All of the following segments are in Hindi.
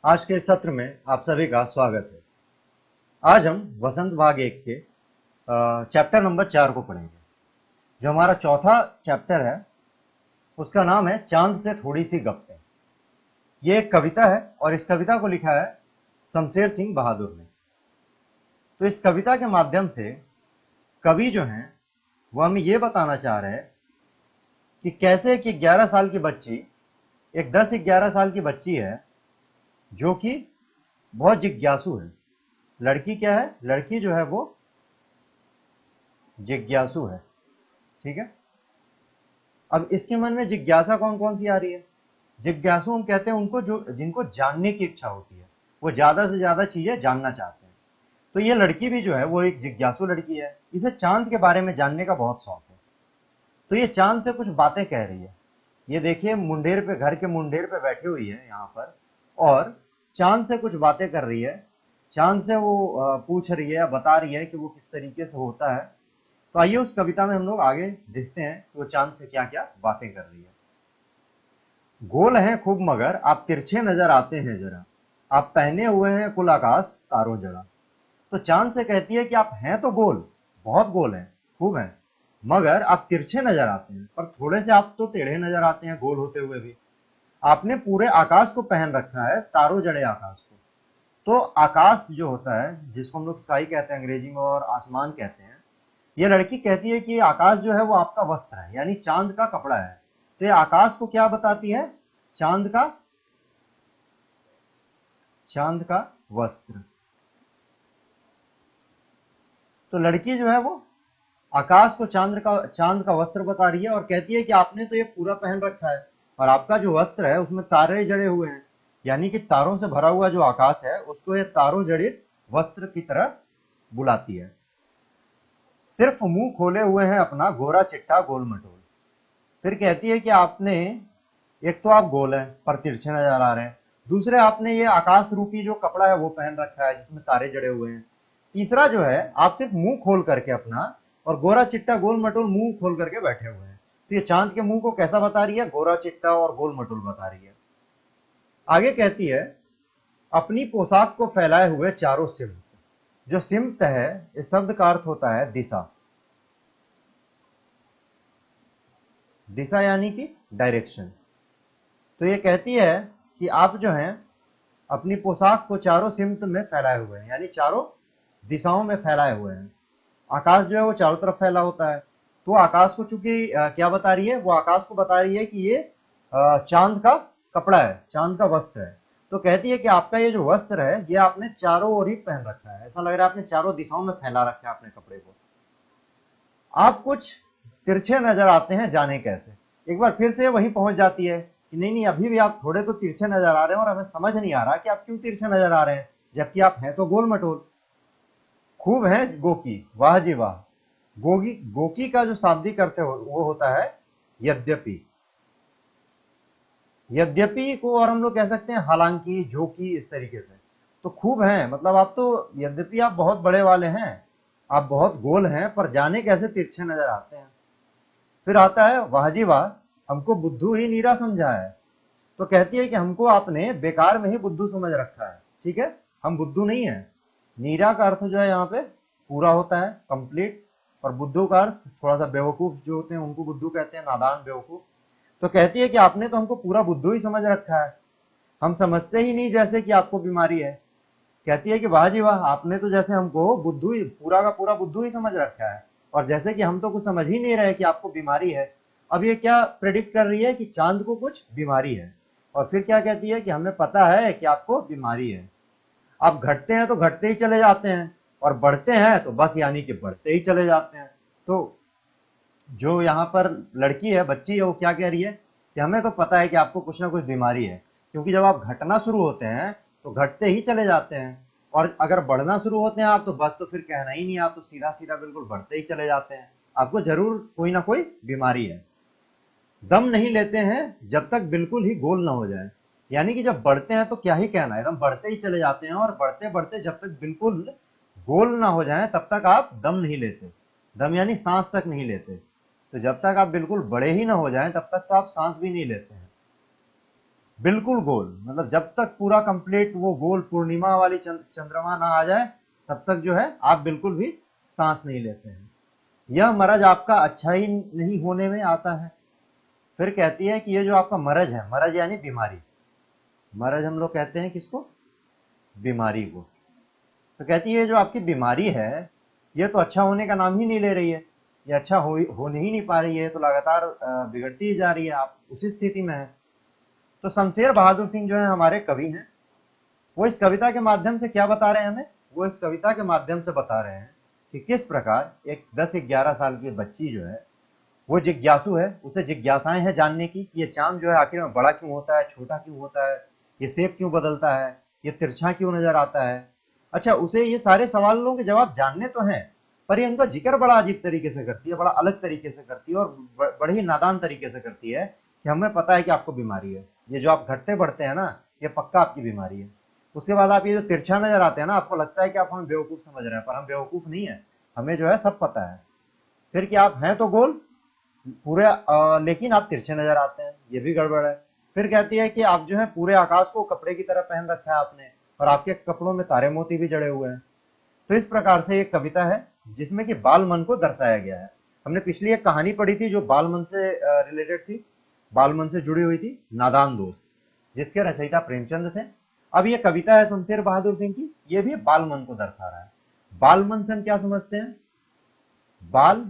आज के इस सत्र में आप सभी का स्वागत है। आज हम वसंत भाग 1 के चैप्टर नंबर 4 को पढ़ेंगे। जो हमारा चौथा चैप्टर है उसका नाम है चांद से थोड़ी सी गप्पें। ये एक कविता है और इस कविता को लिखा है शमशेर सिंह बहादुर ने। तो इस कविता के माध्यम से कवि जो हैं वो हमें ये बताना चाह रहे हैं कि कैसे एक 11 साल की बच्ची, एक 10-11 साल की बच्ची है जो कि बहुत जिज्ञासु है। लड़की क्या है? लड़की जो है वो जिज्ञासु है। ठीक है। अब इसके मन में जिज्ञासा कौन कौन सी आ रही है? जिज्ञासु हम कहते हैं उनको जो जिनको जानने की इच्छा होती है, वो ज्यादा से ज्यादा चीजें जानना चाहते हैं। तो ये लड़की भी जो है वो एक जिज्ञासु लड़की है। इसे चांद के बारे में जानने का बहुत शौक है। तो ये चांद से कुछ बातें कह रही है। ये देखिए मुंडेर पे, घर के मुंडेर पे बैठी हुई है यहाँ पर और चांद से कुछ बातें कर रही है। चांद से वो पूछ रही है, बता रही है कि वो किस तरीके से होता है। तो आइए उस कविता में हम लोग आगे देखते हैं कि वो चांद से क्या क्या बातें कर रही है। गोल हैं खूब मगर आप तिरछे नजर आते हैं जरा, आप पहने हुए हैं कुल आकाश तारों जड़ा। तो चांद से कहती है कि आप हैं तो गोल, बहुत गोल हैं, खूब हैं, मगर आप तिरछे नजर आते हैं, पर थोड़े से आप तो टेढ़े नजर आते हैं गोल होते हुए भी। आपने पूरे आकाश को पहन रखा है, तारों जड़े आकाश को। तो आकाश जो होता है, जिसको हम लोग स्काई कहते हैं अंग्रेजी में और आसमान कहते हैं, ये लड़की कहती है कि आकाश जो है वो आपका वस्त्र है, यानी चांद का कपड़ा है। तो ये आकाश को क्या बताती है? चांद का, चांद का वस्त्र। तो लड़की जो है वो आकाश को चांद का वस्त्र बता रही है और कहती है कि आपने तो ये पूरा पहन रखा है और आपका जो वस्त्र है उसमें तारे जड़े हुए हैं, यानी कि तारों से भरा हुआ जो आकाश है उसको ये तारों जड़ित वस्त्र की तरह बुलाती है। सिर्फ मुंह खोले हुए हैं अपना गोरा चिट्टा गोल मटोल। फिर कहती है कि आपने, एक तो आप गोल हैं पर तिरछे नजर आ रहे हैं, दूसरे आपने ये आकाश रूपी जो कपड़ा है वो पहन रखा है जिसमें तारे जड़े हुए हैं, तीसरा जो है आप सिर्फ मुंह खोल करके अपना और गोरा चिट्टा गोल मटोल मुंह खोल करके बैठे हुए हैं। तो ये चांद के मुंह को कैसा बता रही है? गोरा चिट्टा और गोल मटोल बता रही है। आगे कहती है अपनी पोशाक को फैलाए हुए चारों सिमत। जो सिमत है इस शब्द का अर्थ होता है दिशा। दिशा यानी कि डायरेक्शन। तो ये कहती है कि आप जो हैं अपनी पोशाक को चारों सिमत में फैलाए हुए हैं, यानी चारों दिशाओं में फैलाए हुए हैं। आकाश जो है वो चारों तरफ फैला होता है। तो आकाश को चूंकि क्या बता रही है? वो आकाश को बता रही है कि ये चांद का कपड़ा है, चांद का वस्त्र है। तो कहती है कि आपका ये जो वस्त्र है ये आपने चारों ओर ही पहन रखा है, ऐसा लग रहा है आपने चारों दिशाओं में फैला रखा है अपने कपड़े को। आप कुछ तिरछे नजर आते हैं, जाने कैसे। एक बार फिर से वहीं पहुंच जाती है कि नहीं नहीं, अभी भी आप थोड़े तो तिरछे नजर आ रहे हैं और हमें समझ नहीं आ रहा कि आप क्यों तिरछे नजर आ रहे हैं, जबकि आप हैं तो गोल मटोल। खूब है गोकी, वाह जी वाह। गोगी, गोकी का जो शाब्दिक अर्थ है वो होता है यद्यपि। यद्यपि को और हम लोग कह सकते हैं हालांकि, जो कि, इस तरीके से। तो खूब हैं मतलब आप तो, यद्यपि आप बहुत बड़े वाले हैं, आप बहुत गोल हैं, पर जाने कैसे तिरछे नजर आते हैं। फिर आता है वाह जी वाह, हमको बुद्धू ही नीरा समझा है। तो कहती है कि हमको आपने बेकार में ही बुद्धू समझ रखा है। ठीक है, हम बुद्धू नहीं है। नीरा का अर्थ जो है यहाँ पे पूरा होता है, कंप्लीट, और बुद्धू का अर्थ थोड़ा सा बेवकूफ जो होते हैं उनको बुद्धू कहते हैं, नादान बेवकूफ। तो कहती है कि आपने तो हमको पूरा बुद्धू ही समझ रखा है, हम समझते ही नहीं जैसे कि आपको बीमारी है। कहती है कि वाह जी वाह, आपने तो जैसे हमको बुद्धू ही, पूरा का पूरा बुद्धू ही समझ रखा है, और जैसे कि हम तो कुछ समझ ही नहीं रहे कि आपको बीमारी है। अब ये क्या प्रेडिक्ट कर रही है? कि चांद को कुछ बीमारी है। और फिर क्या कहती है? कि हमें पता है कि आपको बीमारी है। आप घटते हैं तो घटते ही चले जाते हैं, और बढ़ते हैं तो बस यानी कि बढ़ते ही चले जाते हैं। तो जो यहाँ पर लड़की है, बच्ची है, वो क्या कह रही है? कि हमें तो पता है कि आपको कुछ ना कुछ बीमारी है, क्योंकि जब आप घटना शुरू होते हैं तो घटते ही चले जाते हैं, और अगर बढ़ना शुरू होते हैं आप तो बस, तो फिर कहना ही नहीं, आप तो सीधा सीधा बिल्कुल बढ़ते ही चले जाते हैं। आपको जरूर कोई ना कोई बीमारी है। दम नहीं लेते हैं जब तक बिल्कुल ही गोल ना हो जाए, यानी कि जब बढ़ते हैं तो क्या ही कहना है, एकदम बढ़ते ही चले जाते हैं, और बढ़ते बढ़ते जब तक बिल्कुल गोल ना हो जाए तब तक आप दम नहीं लेते। दम यानी सांस तक नहीं लेते। तो जब तक आप बिल्कुल बड़े ही ना हो जाएं तब तक तो आप सांस भी नहीं लेते हैं। बिल्कुल गोल, मतलब जब तक पूरा कंप्लीट वो गोल पूर्णिमा वाली चंद्रमा ना आ जाए तब तक जो है आप बिल्कुल भी सांस नहीं लेते हैं। यह मरज आपका अच्छा ही नहीं होने में आता है। फिर कहती है कि ये जो आपका मरज है, मरज यानी बीमारी, मरज हम लोग कहते हैं किसको, बीमारी को। तो कहती है जो आपकी बीमारी है ये तो अच्छा होने का नाम ही नहीं ले रही है, ये अच्छा होने ही नहीं पा रही है, तो लगातार बिगड़ती ही जा रही है, आप उसी स्थिति में है। तो शमशेर बहादुर सिंह जो है हमारे कवि हैं, वो इस कविता के माध्यम से क्या बता रहे हैं हमें, वो इस कविता के माध्यम से बता रहे हैं कि किस प्रकार एक 10-11 साल की बच्ची जो है वो जिज्ञासु है, उसे जिज्ञासाएं हैं जानने की कि ये चांद जो है आखिर में बड़ा क्यों होता है, छोटा क्यों होता है, ये शेप क्यों बदलता है, ये तिरछा क्यों नजर आता है। अच्छा, उसे ये सारे सवालों के जवाब जानने तो हैं, पर ये उनका जिक्र बड़ा अजीब तरीके से करती है, बड़ा अलग तरीके से करती है और बड़े ही नादान तरीके से करती है कि हमें पता है कि आपको बीमारी है, ये जो आप घटते बढ़ते हैं ना ये पक्का आपकी बीमारी है। उसके बाद आप ये जो तिरछा नजर आते हैं ना, आपको लगता है कि आप हमें बेवकूफ समझ रहे हैं, पर हम बेवकूफ नहीं है, हमें जो है सब पता है। फिर कि आप हैं तो गोल पूरे लेकिन आप तिरछे नजर आते हैं, ये भी गड़बड़ है। फिर कहती है कि आप जो है पूरे आकाश को कपड़े की तरह पहन रखा है आपने, और आपके कपड़ों में तारे मोती भी जड़े हुए हैं। तो इस प्रकार से एक कविता है जिसमें कि बाल मन को दर्शाया गया है। हमने पिछली एक कहानी पढ़ी थी जो बाल मन से रिलेटेड थी, बाल मन से जुड़ी हुई थी, नादान दोस्त, जिसके रचयिता प्रेमचंद थे। अब ये कविता है शमशेर बहादुर सिंह की, ये भी बाल मन को दर्शा रहा है। बाल मन से हम क्या समझते हैं, बाल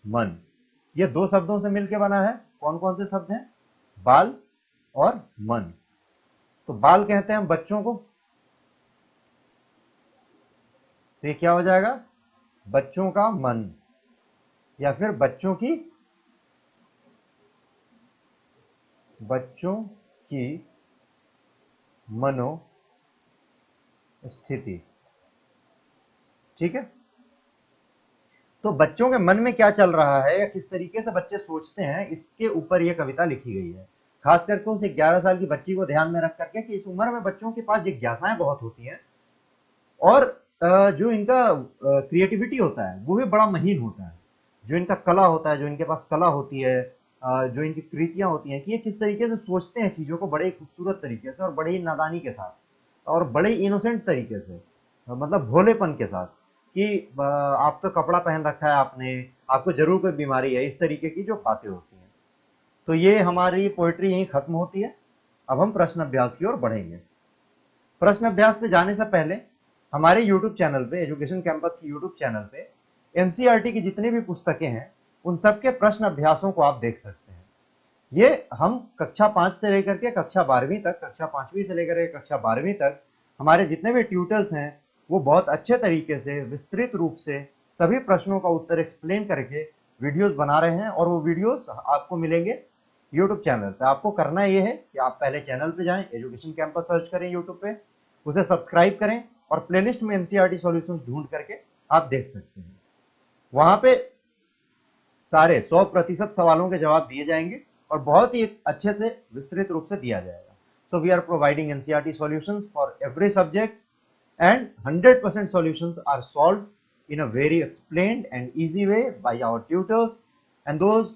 मन, ये दो शब्दों से मिलकर बना है। कौन कौन से शब्द हैं, बाल और मन। तो बाल कहते हैं हम बच्चों को, तो ये क्या हो जाएगा, बच्चों का मन, या फिर बच्चों की मनोस्थिति। ठीक है, तो बच्चों के मन में क्या चल रहा है या किस तरीके से बच्चे सोचते हैं, इसके ऊपर यह कविता लिखी गई है। खास करके उस 11 साल की बच्ची को ध्यान में रख करके कि इस उम्र में बच्चों के पास जिज्ञासाएं बहुत होती हैं, और जो इनका क्रिएटिविटी होता है वो भी बड़ा महीन होता है, जो इनका कला होता है, जो इनके पास कला होती है, जो इनकी कृतियां होती हैं कि ये किस तरीके से सोचते हैं चीजों को बड़े खूबसूरत तरीके से और बड़े ही नादानी के साथ और बड़े इनोसेंट तरीके से, मतलब भोलेपन के साथ कि आप तो कपड़ा पहन रखा है आपने, आपको जरूर कोई बीमारी है, इस तरीके की जो बातें होती हैं। तो ये हमारी पोएट्री यहीं खत्म होती है। अब हम प्रश्न अभ्यास की ओर बढ़ेंगे। प्रश्न अभ्यास पे जाने से पहले हमारे YouTube चैनल पे, एजुकेशन कैंपस की YouTube चैनल पे एनसीईआरटी की जितनी भी पुस्तकें हैं उन सबके प्रश्न अभ्यासों को आप देख सकते हैं। ये हम कक्षा 5 से लेकर के कक्षा 12वीं तक, कक्षा 5वीं से लेकर के कक्षा 12वीं तक हमारे जितने भी ट्यूटर्स हैं वो बहुत अच्छे तरीके से विस्तृत रूप से सभी प्रश्नों का उत्तर एक्सप्लेन करके वीडियोस बना रहे हैं, और वो वीडियोस आपको मिलेंगे यूट्यूब चैनल पे। आपको करना ये है कि आप पहले चैनल पे जाएं, एजुकेशन कैंपस सर्च करें यूट्यूब पे, उसे सब्सक्राइब करें और प्लेलिस्ट में एनसीईआरटी सॉल्यूशंस ढूंढ करके आप देख सकते हैं। वहां पे सारे 100% सवालों के जवाब दिए जाएंगे और बहुत ही अच्छे से विस्तृत रूप से दिया जाएगा। So we are providing NCERT solutions for every subject, and 100% solutions are solved in a very explained and easy way by our tutors, and those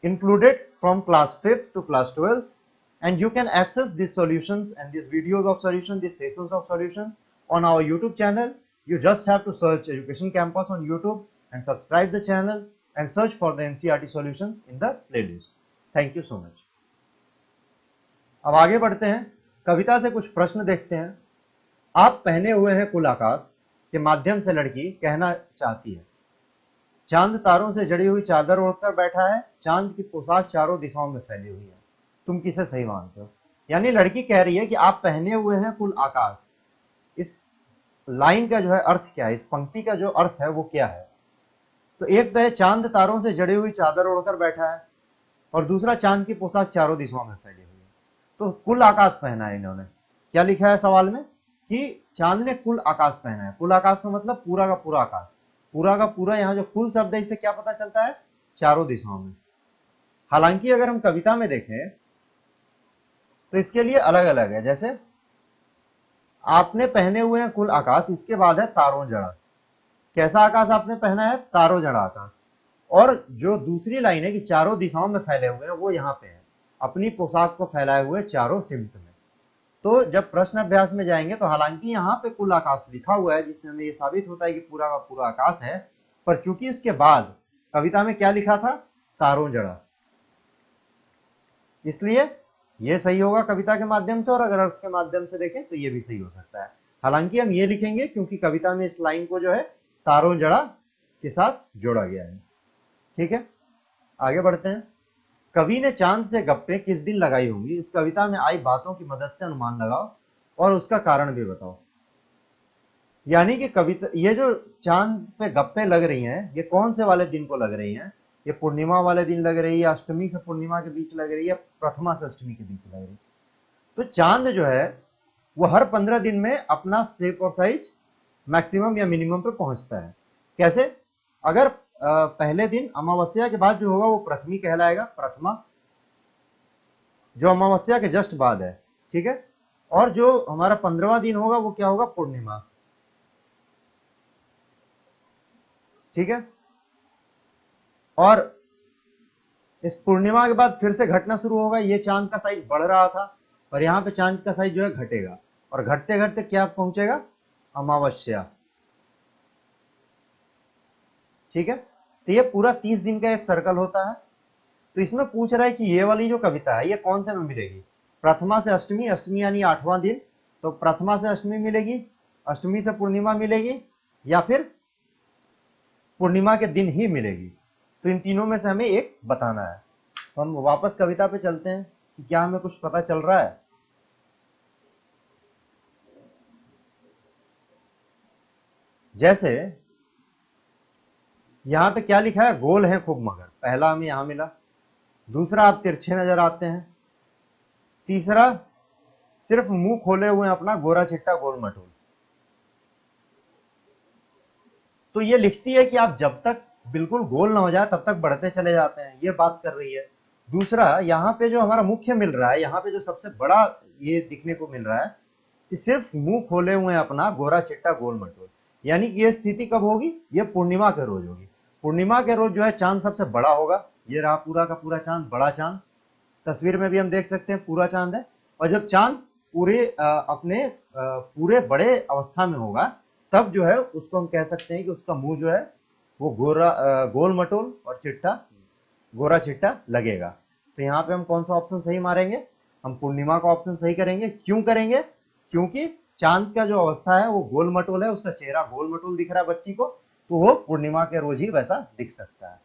included from class 5th to class 12th. And you can access these solutions and these videos of solutions, these sessions of solutions on our YouTube channel. You just have to search Education Campus on YouTube and subscribe the channel and search for the NCERT solutions in the playlist. Thank you so much. अब आगे बढ़ते हैं, कविता से कुछ प्रश्न देखते हैं। आप पहने हुए हैं कुल आकाश के माध्यम से लड़की कहना चाहती है, चांद तारों से जड़ी हुई चादर ओढ़कर बैठा है, चांद की पोशाक चारों दिशाओं में फैली हुई है, तुम किसे सही मानते हो। यानी लड़की कह रही है कि आप पहने हुए हैं कुल आकाश। इस लाइन का जो है अर्थ क्या है, इस पंक्ति का जो अर्थ है वो क्या है। तो एक तो है चांद तारों से जड़ी हुई चादर ओढ़कर बैठा है, और दूसरा चांद की पोशाक चारों दिशाओं में फैली हुई है। तो कुल आकाश पहना है इन्होंने। क्या लिखा है सवाल में कि चांद ने कुल आकाश पहना है। कुल आकाश का मतलब पूरा का पूरा आकाश, पूरा का पूरा। यहाँ जो कुल शब्द है इससे क्या पता चलता है, चारों दिशाओं में। हालांकि अगर हम कविता में देखें तो इसके लिए अलग अलग है, जैसे आपने पहने हुए हैं कुल आकाश, इसके बाद है तारों जड़ा। कैसा आकाश आपने पहना है, तारों जड़ा आकाश। और जो दूसरी लाइन है कि चारों दिशाओं में फैले हुए हैं, वो यहाँ पे है। अपनी पोशाक को फैलाए हुए चारों सिमत में। तो जब प्रश्न अभ्यास में जाएंगे तो हालांकि यहाँ पे कुल आकाश लिखा हुआ है, जिससे हमें ये साबित होता है कि पूरा का पूरा आकाश है, पर चूंकि इसके बाद कविता में क्या लिखा था, तारों जड़ा, इसलिए ये सही होगा कविता के माध्यम से, और अगर अर्थ के माध्यम से देखें तो ये भी सही हो सकता है। हालांकि हम ये लिखेंगे क्योंकि कविता में इस लाइन को जो है तारों जड़ा के साथ जोड़ा गया है। ठीक है, आगे बढ़ते हैं। कवि ने चांद से गप्पे किस दिन लगाई होंगी, इस कविता में आई बातों की मदद से अनुमान लगाओ और उसका कारण भी बताओ। यानी कि कविता, ये जो चांद पे गप्पे लग रही हैं, ये कौन से वाले दिन को लग रही हैं? ये पूर्णिमा वाले दिन लग रही है, अष्टमी से पूर्णिमा के बीच लग रही है, प्रथमा से अष्टमी के बीच लग रही है। तो चांद जो है वो हर 15 दिन में अपना शेप और साइज मैक्सिमम या मिनिमम पे पहुंचता है। कैसे? अगर पहले दिन अमावस्या के बाद जो होगा वो प्रथमी कहलाएगा, प्रथमा, जो अमावस्या के जस्ट बाद है। ठीक है, और जो हमारा 15वां दिन होगा वो क्या होगा, पूर्णिमा। ठीक है, और इस पूर्णिमा के बाद फिर से घटना शुरू होगा। ये चांद का साइज बढ़ रहा था और यहाँ पे चांद का साइज जो है घटेगा, और घटते घटते क्या पहुंचेगा, अमावस्या। ठीक है, तो ये पूरा 30 दिन का एक सर्कल होता है। तो इसमें पूछ रहा है कि ये वाली जो कविता है ये कौन से में मिलेगी, प्रथमा से अष्टमी, अष्टमी यानी 8वां दिन, तो प्रथमा से अष्टमी मिलेगी, अष्टमी से पूर्णिमा मिलेगी, या फिर पूर्णिमा के दिन ही मिलेगी। तो इन तीनों में से हमें एक बताना है। तो हम वापस कविता पे चलते हैं कि क्या हमें कुछ पता चल रहा है। जैसे यहाँ पे क्या लिखा है, गोल है खूब मगर, पहला हमें यहां मिला। दूसरा, आप तिरछे नजर आते हैं। तीसरा, सिर्फ मुंह खोले हुए अपना गोरा चिट्टा गोल मटोल। तो ये लिखती है कि आप जब तक बिल्कुल गोल ना हो जाए तब तक बढ़ते चले जाते हैं, ये बात कर रही है। दूसरा, यहाँ पे जो हमारा मुख्य मिल रहा है, यहाँ पे जो सबसे बड़ा ये दिखने को मिल रहा है कि सिर्फ मुंह खोले हुए अपना गोरा चिट्टा गोल मटोल, यानी कि ये स्थिति कब होगी, ये पूर्णिमा के रोज होगी। पूर्णिमा के रोज जो है चांद सबसे बड़ा होगा, ये रहा पूरा का पूरा चांद, बड़ा चांद। तस्वीर में भी हम देख सकते हैं पूरा चांद है। और जब चांद पूरे अपने पूरे बड़े अवस्था में होगा, तब जो है उसको हम कह सकते हैं कि उसका मुंह जो है वो गोल मटोल और चिट्टा, गोरा चिट्टा लगेगा। तो यहाँ पे हम कौन सा ऑप्शन सही मारेंगे, हम पूर्णिमा का ऑप्शन सही करेंगे। क्यों करेंगे? क्योंकि चांद का जो अवस्था है वो गोल मटोल है, उसका चेहरा गोल मटोल दिख रहा है बच्ची को, तो वो पूर्णिमा के रोज ही वैसा दिख सकता है।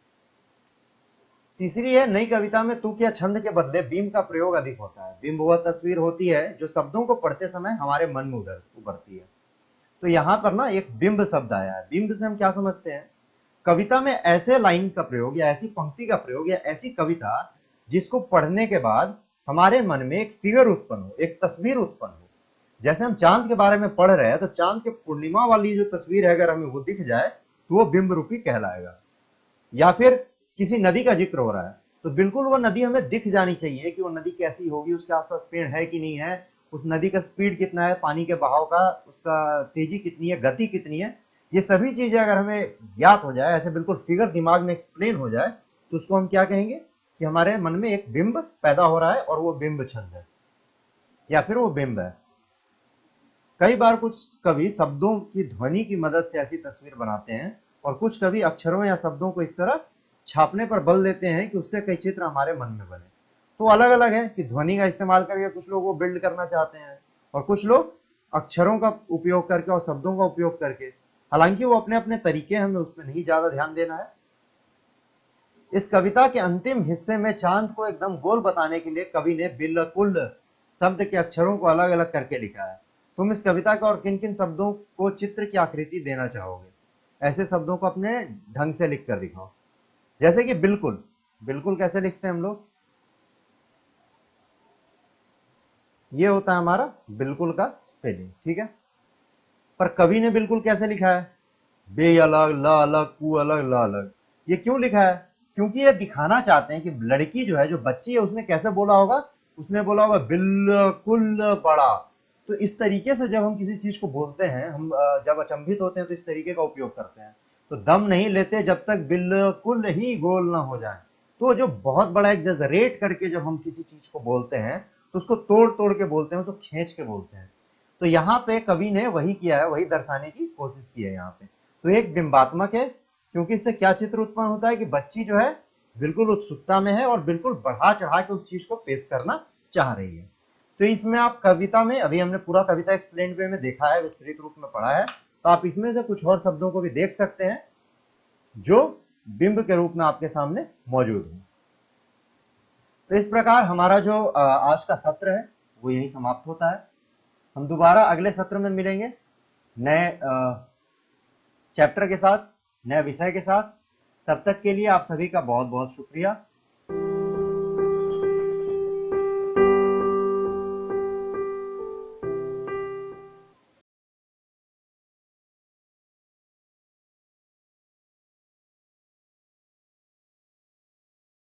तीसरी है, नई कविता में तुक या छंद के बदले बिंब का प्रयोग अधिक होता है। बिंब वह तस्वीर होती है जो शब्दों को पढ़ते समय हमारे मन में उभरती है। तो यहाँ पर ना एक बिंब शब्द आया है। बिंब से हम क्या समझते हैं, कविता में ऐसे लाइन का प्रयोग या ऐसी पंक्ति का प्रयोग या ऐसी कविता जिसको पढ़ने के बाद हमारे मन में एक फिगर उत्पन्न हो, एक तस्वीर उत्पन्न हो। जैसे हम चांद के बारे में पढ़ रहे हैं, तो चांद के पूर्णिमा वाली जो तस्वीर है अगर हमें वो दिख जाए तो वो बिंब रूपी कहलाएगा। या फिर किसी नदी का जिक्र हो रहा है, तो बिल्कुल वो नदी हमें दिख जानी चाहिए कि वो नदी कैसी होगी, उसके आसपास पेड़ है कि नहीं है, उस नदी का स्पीड कितना है, पानी के बहाव का, उसका तेजी कितनी है, गति कितनी है। ये सभी चीजें अगर हमें ज्ञात हो जाए, ऐसे बिल्कुल फिगर दिमाग में एक्सप्लेन हो जाए, तो उसको हम क्या कहेंगे कि हमारे मन में एक बिंब पैदा हो रहा है और वो बिंब छंद है या फिर वो बिंब है। कई बार कुछ कवि शब्दों की ध्वनि की मदद से ऐसी तस्वीर बनाते हैं, और कुछ कवि अक्षरों या शब्दों को इस तरह छापने पर बल देते हैं कि उससे कई चित्र हमारे मन में बने। तो अलग अलग है कि ध्वनि का इस्तेमाल करके कुछ लोग वो बिल्ड करना चाहते हैं, और कुछ लोग अक्षरों का उपयोग करके और शब्दों का उपयोग करके। हालांकि वो अपने अपने तरीके हैं, हमें उसमें नहीं ज्यादा ध्यान देना है। इस कविता के अंतिम हिस्से में चांद को एकदम गोल बताने के लिए कवि ने बिल्कुल शब्द के अक्षरों को अलग अलग करके लिखा है। तुम इस कविता के और किन किन शब्दों को चित्र की आकृति देना चाहोगे? ऐसे शब्दों को अपने ढंग से लिख कर दिखाओ। जैसे कि बिल्कुल, बिल्कुल कैसे लिखते हैं हम लोग, ये होता है हमारा बिल्कुल का स्पेलिंग। ठीक है, पर कवि ने बिल्कुल कैसे लिखा है, बे अलग, ल अलग, कु अलग, ल अलग। ये क्यों लिखा है? क्योंकि ये दिखाना चाहते हैं कि लड़की जो है, जो बच्ची है, उसने कैसे बोला होगा, उसने बोला होगा बिल्कुल बड़ा। तो इस तरीके से जब हम किसी चीज को बोलते हैं, हम जब अचंभित होते हैं तो इस तरीके का उपयोग करते हैं। तो दम नहीं लेते जब तक बिल्कुल ही गोल ना हो जाए, तो जो बहुत बड़ा एग्जेजरेट करके जब हम किसी चीज को बोलते हैं तो उसको तोड़ तोड़ के बोलते हैं, तो खींच के बोलते हैं। तो यहाँ पे कवि ने वही किया है, वही दर्शाने की कोशिश की है यहाँ पे। तो एक बिंबात्मक है, क्योंकि इससे क्या चित्र उत्पन्न होता है कि बच्ची जो है बिल्कुल उत्सुकता में है और बिल्कुल बढ़ा चढ़ा के उस चीज को पेश करना चाह रही है। तो इसमें आप कविता में, अभी हमने पूरा कविता एक्सप्लेन वे में देखा है, विस्तृत रूप में पढ़ा है, तो आप इसमें से कुछ और शब्दों को भी देख सकते हैं जो बिंब के रूप में आपके सामने मौजूद है। तो इस प्रकार हमारा जो आज का सत्र है वो यही समाप्त होता है। हम दोबारा अगले सत्र में मिलेंगे नए चैप्टर के साथ, नए विषय के साथ। तब तक के लिए आप सभी का बहुत बहुत शुक्रिया।